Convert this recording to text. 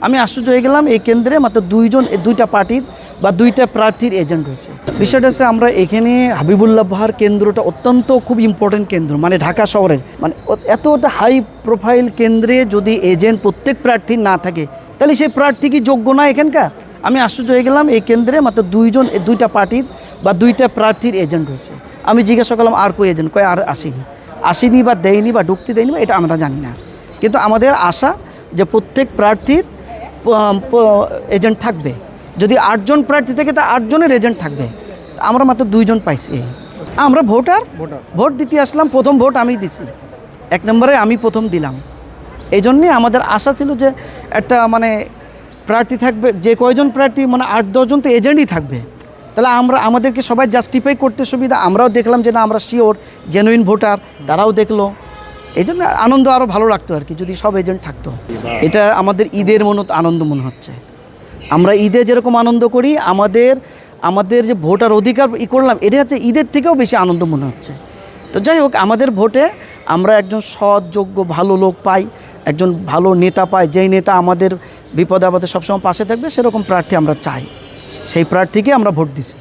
আমি আশ্চর্য হয়ে গেলাম, এই কেন্দ্রে মাত্র দুইটা পার্টির বা দুইটা প্রার্থীর এজেন্ট হয়েছে। বিষয়টা হচ্ছে আমরা এখানে হাবিবুল্লাহ বাহার কেন্দ্রটা অত্যন্ত খুব ইম্পর্টেন্ট কেন্দ্র, মানে ঢাকা শহরের মানে এতটা হাই প্রোফাইল কেন্দ্রে যদি এজেন্ট প্রত্যেক প্রার্থীর না থাকে তাহলে সেই প্রার্থী কি যোগ্য না এখানকার? আমি আশ্চর্য হয়ে গেলাম, এই কেন্দ্রে মাত্র দুইটা পার্টির বা দুইটা প্রার্থীর এজেন্ট হয়েছে। আমি জিজ্ঞাসা করলাম আর কই এজেন্ট, কয় আর আসেনি বা দেয়নি বা ঢুকতে দেয়নি বা এটা আমরা জানি না, কিন্তু আমাদের আশা যে প্রত্যেক প্রার্থীর এজেন্ট থাকবে। যদি 8 জন প্রার্থী থেকে তা 8 জনের এজেন্ট থাকবে। আমরা মাত্র 2 জন পাইছি। আমরা ভোট দিতে আসলাম, প্রথম ভোট আমি দিছি, 1 নম্বরে আমি প্রথম দিলাম। এই জন্যে আমাদের আশা ছিল যে একটা মানে প্রার্থী থাকবে, যে কয়জন প্রার্থী মানে 8-10 জন তো এজেন্টই থাকবে, তাহলে আমাদেরকে সবাই জাস্টিফাই করতে সুবিধা। আমরাও দেখলাম যে না আমরা শিওর জেনুইন ভোটার, তারাও দেখলো। এই জন্য আনন্দ আরও ভালো লাগতো আর কি, যদি সব এজেন্ট থাকতো। এটা আমাদের ঈদের মতো আনন্দ মনে হচ্ছে। আমরা ঈদে যেরকম আনন্দ করি, আমাদের যে ভোটার অধিকার করলাম, এটা হচ্ছে ঈদের থেকেও বেশি আনন্দ মনে হচ্ছে। তো যাই হোক, আমাদের ভোটে আমরা একজন সৎ, যোগ্য, ভালো লোক পাই, একজন ভালো নেতা পাই, যেই নেতা আমাদের বিপদে আপদে সবসময় পাশে থাকবে, সেরকম প্রার্থী আমরা চাই। সেই প্রার্থীকে আমরা ভোট দিছি।